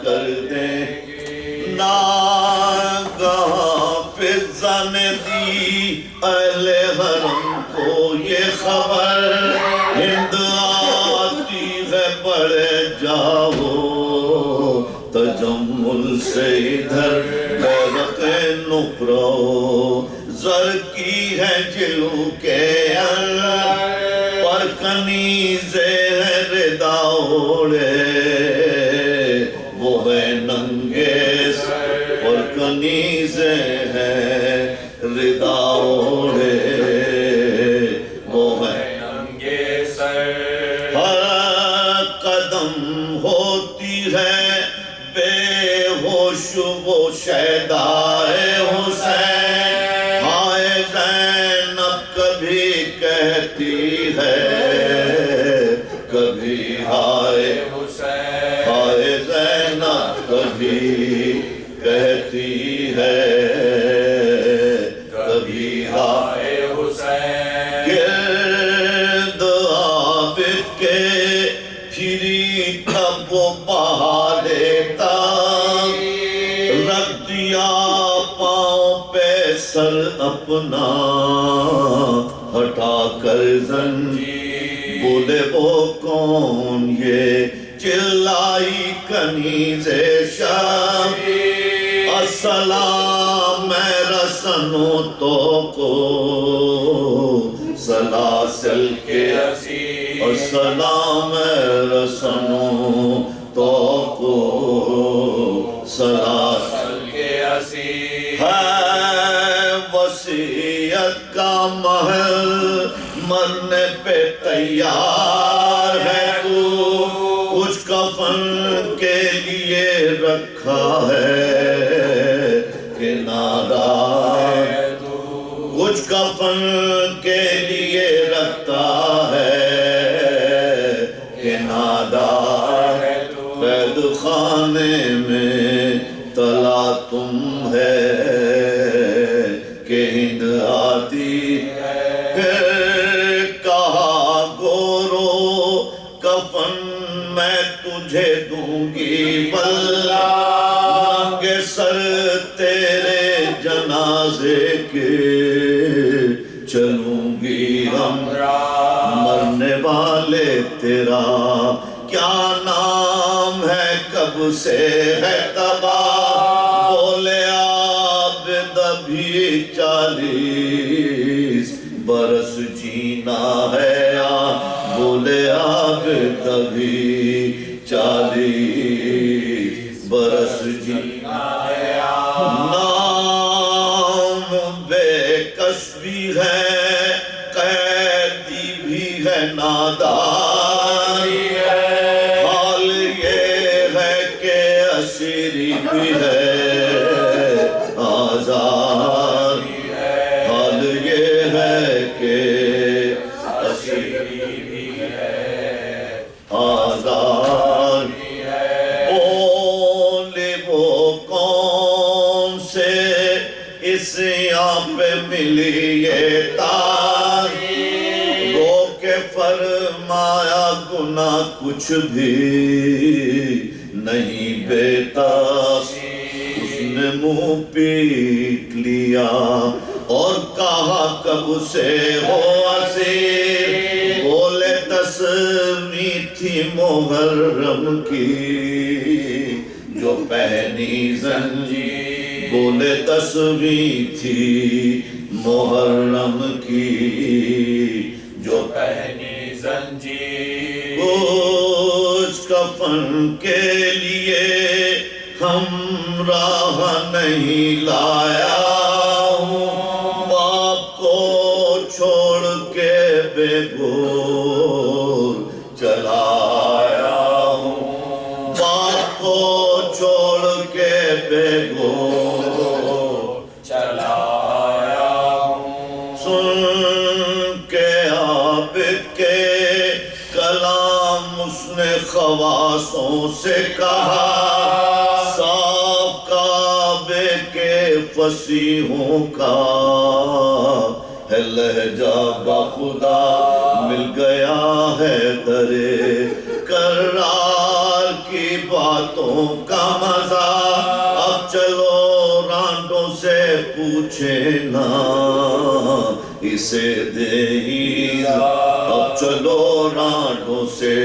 کر دیں ناگہاں فضا نے دی اہل حرم کو یہ خبر ہند آتی ہے بڑھ جاؤ تجمل سے ادھر بیرق نکرو زر کی ہے جلو کے پر کنیزے ہے ردا اوڑے وہ ہے ننگے پر کنیزے ہے ردا اوڑے وہ ہے ننگے سر ہر قدم ہوتی ہے بے ہوش وہ شیدائے حسین ہائے زینب کبھی کہتی ہے کبھی ہائے حسین ہائے زینب کبھی کہتی ہے کبھی ہائے حسین گرد عابد کے پھری تب وہ بہا لیتا رکھ دیا پاؤں پہ سر اپنا ہٹا کر زنجیر بولے وہ کون یہ چلائی کنیز شب السلام میں رسنوں تو کو سلاسل کے اسیر السلام میں رسنوں تو کو سلاسل کے اسیر ہے وصیت کا محل مرنے پہ تیار ہے تو کچھ کفن کے لیے رکھا ہے کہ نادار کچھ کفن کے لیے رکھتا ہے کہ نادار قید خانے میں تلا تم ہے کہ ہند آتی ہے کہا گورو کفن میں تجھے دوں گی بلّہ ننگے سر تیرے جنازے کے چلوں گی ہمراہ مرنے والے تیرا کیا نام ہے کب سے ہے تباہ بولے عابد ابھی 40 برس جینا ہے بولے عابد ابھی 40 برس جینا ہے نام بے کس بھی ہے قیدی بھی ہے ناداری ہے حال یہ ہے کہ اسیری بھی ہے آزاد حال یہ ہے کہ اسیری بھی ہے آزاد بولے وہ کون سے اس یہاں پہ ملی یہ تاج رو کے فرمایا گناہ کچھ بھی نہیں بیٹا اس نے منہ پیٹ لیا اور کہا کب سے ہو اسیر بولے 10ویں تھی محرم کی جو پہنی زنجیر بولے 10ویں تھی محرم کی جو پہنی زنجیر کچھ کفن کے لیے ہمراہ نہیں لایا ہوں باپ کو چھوڑ کے بے گور چلا آیا ہوں باپ کو چھوڑ کے بے گور چلا آیا ہوں سن کے عابد کے کلام اس نے خواصوں سے کہا صاف کعبے کے فصیحوں کا ہے لہجہ بخدا مل گیا ہے درے کرار کی بات باتوں کا مزہ اب چلو رانڈوں سے پوچھے نا اسے دے اب چلو رانڈوں سے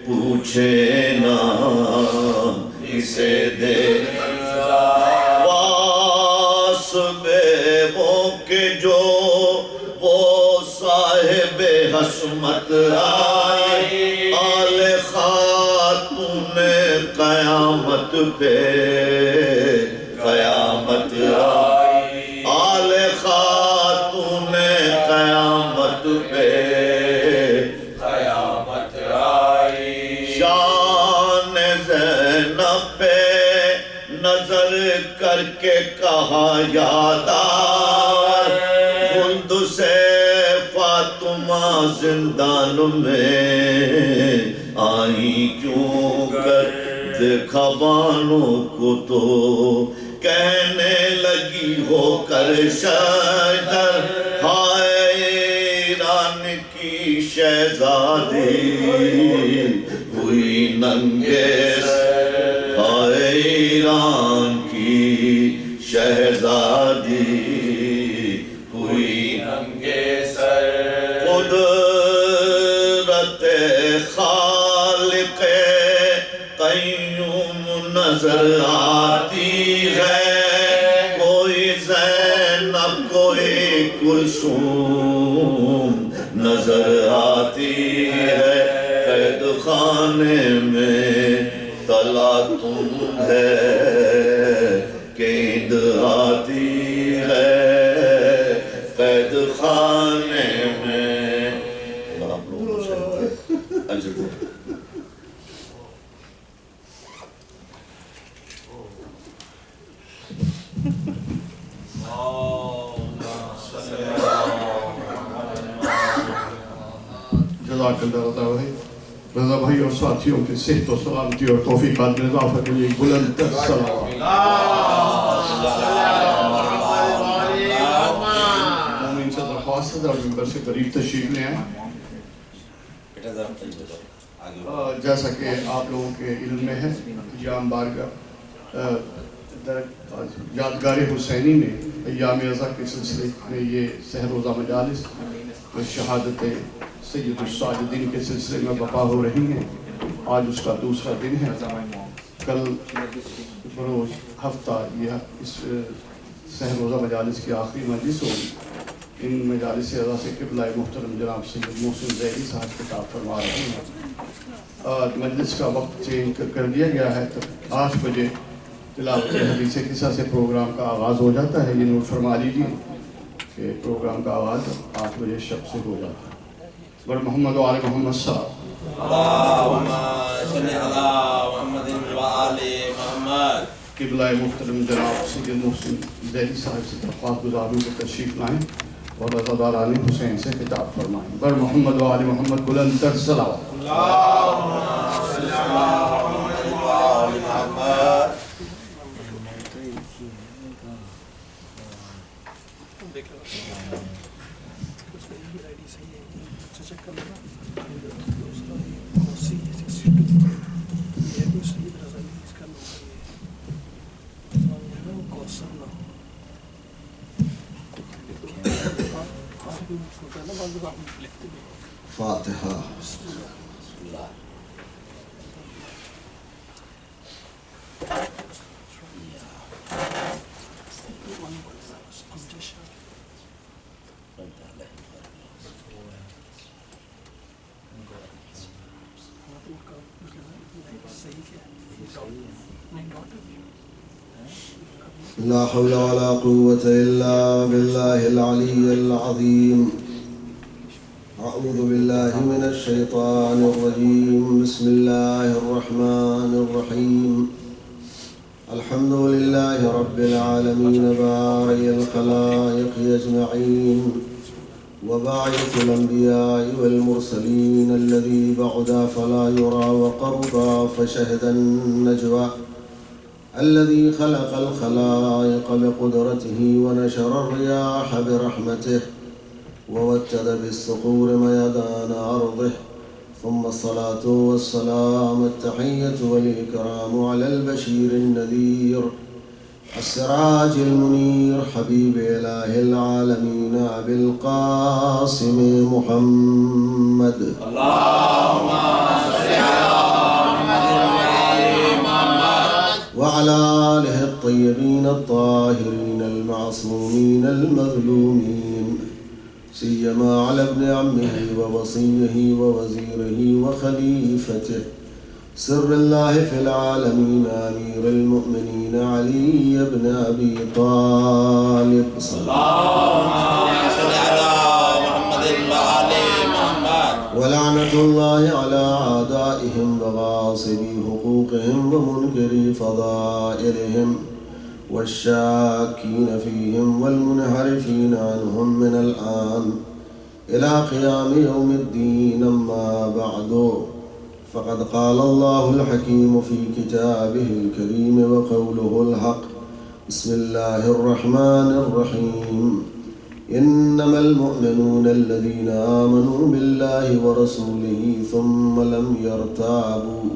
پوچھے نا اسے دے واسبیبوں کے جو وہ صاحب حشمت آئے آل خاتون قیامت پہ قیامت آئی آل خاتون قیامت پہ قیامت آئی شان زینب پہ نظر کر کے کہا یادار گلد سے فاطمہ زندان میں آئی کیوں کر دیکھا بانوں کو تو کہنے لگی ہو کر شجر ہائے ایران کی شہزادی ہوئی ننگے ہائے ایران کی شہزادی ہوئی ننگے سر قدرت خالق قیوم نظر آتی ہے کوئی زینب کوئی کلثوم نظر آتی ہے قید خانے میں تلا تم ہے قید آتی ہے قید خانے میں آپ لوگوں سے اجر دو جزاک اللہ بھائی رضا بھائی اور ساتھیوں کے صحت و سلامتی اور توفیقات میں اضافہ کے لیے بلند تر صلوات مومن سے درخواست ہے اور ممبر سے قریب تشریف لے آئیں جیسا کہ آپ لوگوں کے علم میں ہے ایام بارگاہ یادگار حسینی میں ایام ازاں کے سلسلے میں یہ سحر روزہ مجالس شہادت سید الساجدین کے سلسلے میں برپا ہو رہی ہیں آج اس کا دوسرا دن ہے کل بروز ہفتہ یہ اس سحر روزہ مجالس کی آخری مجلس ہوگی ان مجالس ازاں سے قبلہ محترم جناب سید محسن زیدی صاحب خطاب فرما رہے ہیں مجلس کا وقت چینج کر دیا گیا ہے 8 بجے تلاوت حدیث قصہ سے پروگرام کا آغاز ہو جاتا ہے یہ نوٹ فرما لیجیے کہ پروگرام کا آغاز 8 بجے شب سے ہو جاتا ہے بر محمد و آل محمد صلی اللہم صلی علی محمد و آل محمد قبلہ محترم جناب سید محسن زیدی صاحب سے درخواست گزاروں کے تشریف لائیں اور رضا علی حسین سے خطاب فرمائیں بر محمد و آل محمد بلند تر صلوات اللہم صلی علی محمد و آل محمد فاتحہ لا حول ولا قوة إلا بالله العلي العظيم أعوذ بالله من الشيطان الرجيم بسم الله الرحمن الرحيم الحمد لله رب العالمين بارئ الخلائق أجمعين وباعث الأنبياء والمرسلين الذي بعدا فلا يرى وقربا فشهد النجوى الذي خلق الخلائق بقدرته ونشر الرياح برحمته ووتد بالصخور ميدان أرضه ثم الصلاة والسلام التحية والإكرام على البشير النذير السراج المنير حبيب إله العالمين أبي القاسم محمد اللهم صل على محمد وعلى آله الطيبين الطاهرين المعصومين المظلومين سيما على ابن عمه ووصيه ووزيره وخليفته سر الله في العالمين أمير المؤمنين علي بن أبي طالب اللهم صل على محمد وآل محمد ولعنة الله على أعدائهم وغاصبي حقوقهم ومنكري فضائلهم والشاكين فيهم والمنحرفين عنهم من الآن إلى قيام يوم الدين. أما بعد، فقد قال الله الحكيم في كتابه الكريم وقوله الحق: بسم الله الرحمن الرحيم. إنما المؤمنون الذين آمنوا بالله ورسوله ثم لم يرتابوا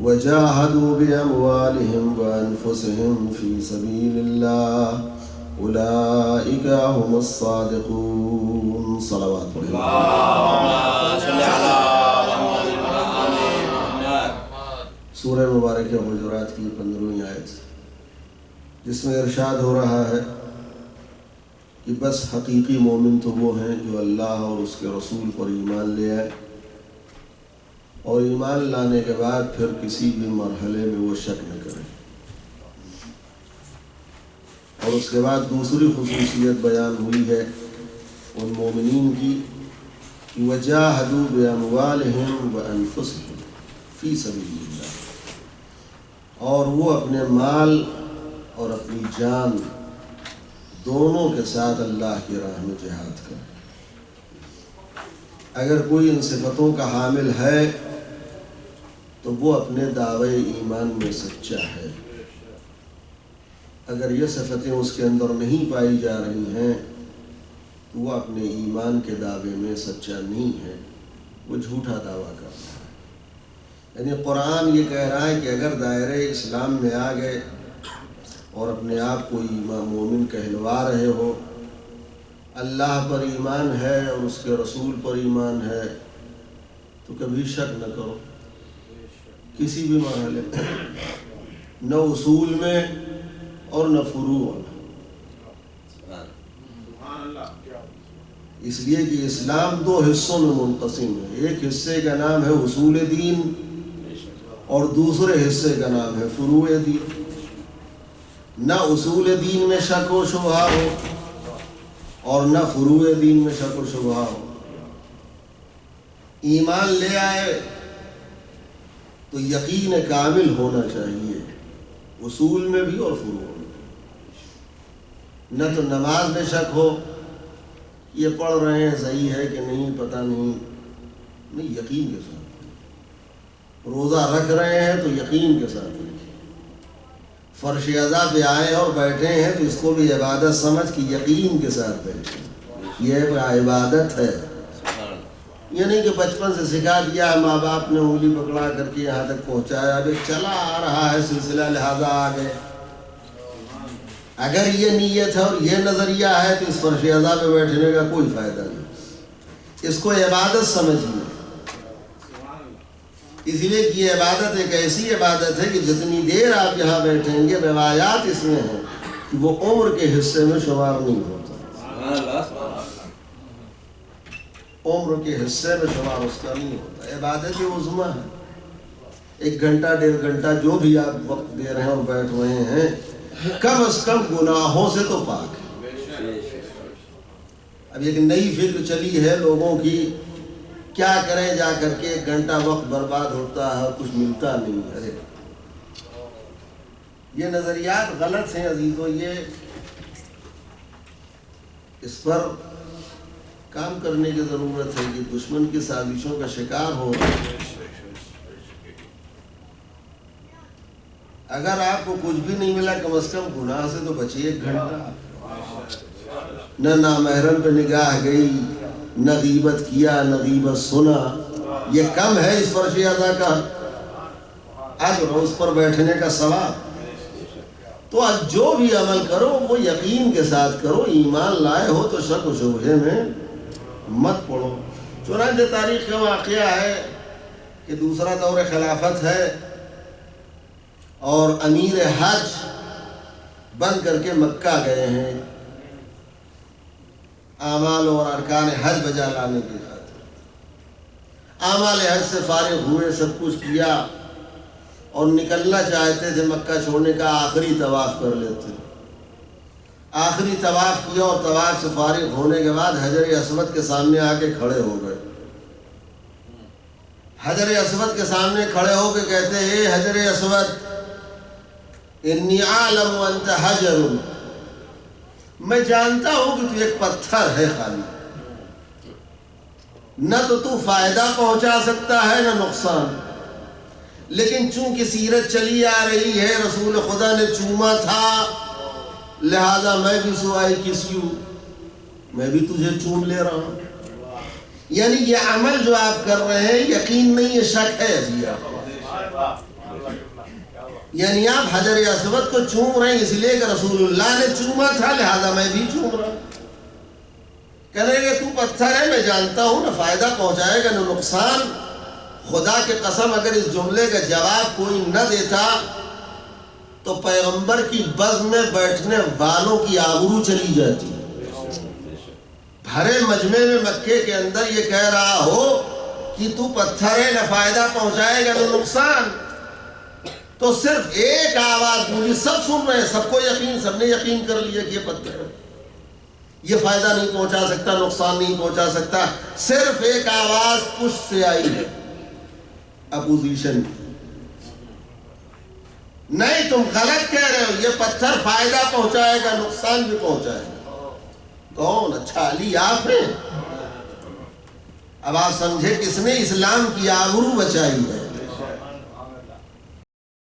وجاهدوا بأموالهم وأنفسهم في سبيل الله أولئك هم الصادقون. صلوات الله. اللهم صل على محمد وآل محمد. سورہ مبارکہ حجرات کی 15ویں آیت، جس میں ارشاد ہو رہا ہے کہ بس حقیقی مومن تو وہ ہیں جو اللہ اور اس کے رسول پر ایمان لے آئے، اور ایمان لانے کے بعد پھر کسی بھی مرحلے میں وہ شک نہ کرے. اور اس کے بعد دوسری خصوصیت بیان ہوئی ہے ان مومنین کی کہ وَجَاهَدُوا بِأَمْوَالِهِمْ وَأَنفُسِهِمْ فِي سَبِيلِ اللَّهِ، اور وہ اپنے مال اور اپنی جان دونوں کے ساتھ اللہ کی راہ میں جہاد کرے. اگر کوئی ان صفتوں کا حامل ہے تو وہ اپنے دعوے ایمان میں سچا ہے. اگر یہ صفتیں اس کے اندر نہیں پائی جا رہی ہیں تو وہ اپنے ایمان کے دعوے میں سچا نہیں ہے، وہ جھوٹا دعویٰ کر رہا ہے. یعنی قرآن یہ کہہ رہا ہے کہ اگر دائرۂ اسلام میں آ گئے اور اپنے آپ کو مومن کہلوا رہے ہو، اللہ پر ایمان ہے اور اس کے رسول پر ایمان ہے، تو کبھی شک نہ کرو کسی بھی مرحلے میں، نہ اصول میں اور نہ فروع میں. اس لیے کہ اسلام 2 حصوں میں منقسم ہے. ایک حصے کا نام ہے اصول دین اور دوسرے حصے کا نام ہے فروع دین. نہ اصول دین میں شک و شبہ ہو اور نہ فروع دین میں شک و شبہ ہو. ایمان لے آئے تو یقین کامل ہونا چاہیے، اصول میں بھی اور فروع میں. نہ تو نماز میں شک ہو، یہ پڑھ رہے ہیں صحیح ہے کہ نہیں پتہ نہیں، یقین کے ساتھ. روزہ رکھ رہے ہیں تو یقین کے ساتھ رکھیں. فرش اعضا پہ آئے اور بیٹھے ہیں تو اس کو بھی عبادت سمجھ کہ یقین کے ساتھ بیٹھیں. یہ عبادت ہے. یہ نہیں کہ بچپن سے سکھا دیا ہے، ماں باپ نے انگلی پکڑا کر کے یہاں تک پہنچایا، ابھی چلا آ رہا ہے سلسلہ لہذا آگے. اگر یہ نیت ہے اور یہ نظریہ ہے تو اس فرش اعضا پہ بیٹھنے کا کوئی فائدہ نہیں. اس کو عبادت سمجھیے. اس لیے کہ یہ عبادت ایک ایسی عبادت ہے کہ جتنی دیر آپ یہاں بیٹھیں گے، روایات اس میں ہیں کہ وہ عمر کے حصے میں شمار نہیں ہوتا. عمر کے حصے میں شمار اس کا نہیں ہوتا. عبادت عظمیٰ ہے. 1 گھنٹہ 1.5 گھنٹہ جو بھی آپ وقت دے رہے ہیں اور بیٹھ رہے ہیں، کم از کم گناہوں سے تو پاک ہے. اب ایک نئی فکر چلی ہے لوگوں کی، کیا کریں جا کر کے 1 گھنٹہ وقت برباد ہوتا ہے اور کچھ ملتا نہیں. ارے یہ نظریات غلط ہیں عزیزو. یہ اس پر کام کرنے کی ضرورت ہے کہ دشمن کی سازشوں کا شکار ہو. اگر آپ کو کچھ بھی نہیں ملا، کم از کم گناہ سے تو بچیے 1 گھنٹہ. نہ نامحرم پہ نگاہ گئی، نہ غیبت کیا، نہ غیبت سنا، یہ کم ہے اس فرض ادا کا اجر، اس پر بیٹھنے کا ثواب؟ تو آج جو بھی عمل کرو وہ یقین کے ساتھ کرو، ایمان لائے ہو تو شک و شبہے میں مت پڑو۔ چنانچہ تاریخ کا واقعہ ہے کہ دوسرا دور خلافت ہے اور امیر حج بن کر کے مکہ گئے ہیں اعمال اور ارکان حج بجا لانے کے خاطر۔ اعمال حج سے فارغ ہوئے، سب کچھ کیا اور نکلنا چاہتے تھے مکہ چھوڑنے کا، آخری طواف کر لیتے۔ آخری طواف کیا اور طواف سے فارغ ہونے کے بعد حجر اسود کے سامنے آ کے کھڑے ہو گئے۔ حجر اسود کے سامنے کھڑے ہو کے کہتے ہیں اے حجر اسود انی اعلم انت حجر، میں جانتا ہوں کہ تو ایک پتھر ہے خالی، نہ تو فائدہ پہنچا سکتا ہے نہ نقصان، لیکن چونکہ سیرت چلی آ رہی ہے رسول خدا نے چوما تھا، لہذا میں بھی سوائے کس یوں میں بھی تجھے چوم لے رہا ہوں۔ یعنی یہ عمل جو آپ کر رہے ہیں یقین نہیں، یہ شک ہے ابھی آپ۔ یعنی آپ حجر اسود کو چوم رہے ہیں اس لیے کہ رسول اللہ نے چوما تھا لہذا میں بھی چوم رہا ہوں۔ کہنے کہ تو پتھر ہے، میں جانتا ہوں نہ فائدہ پہنچائے گا نہ نقصان۔ خدا کی قسم اگر اس جملے کا جواب کوئی نہ دیتا تو پیغمبر کی بز میں بیٹھنے والوں کی آبرو چلی جاتی۔ بھرے مجمع میں مکے کے اندر یہ کہہ رہا ہو کہ تو پتھر ہے، نہ فائدہ پہنچائے گا نہ نقصان، تو صرف ایک آواز گونجی، سب سن رہے ہیں، سب کو یقین، سب نے یقین کر لیا کہ یہ پتھر ہے، یہ فائدہ نہیں پہنچا سکتا، نقصان نہیں پہنچا سکتا۔ صرف ایک آواز پشت سے آئی ہے اپوزیشن کی، نہیں تم غلط کہہ رہے ہو، یہ پتھر فائدہ پہنچائے گا، نقصان بھی پہنچائے گا۔ کون؟ اچھا علی آپ ہیں؟ اب آپ سمجھے کس نے اسلام کی آبرو بچائی ہے؟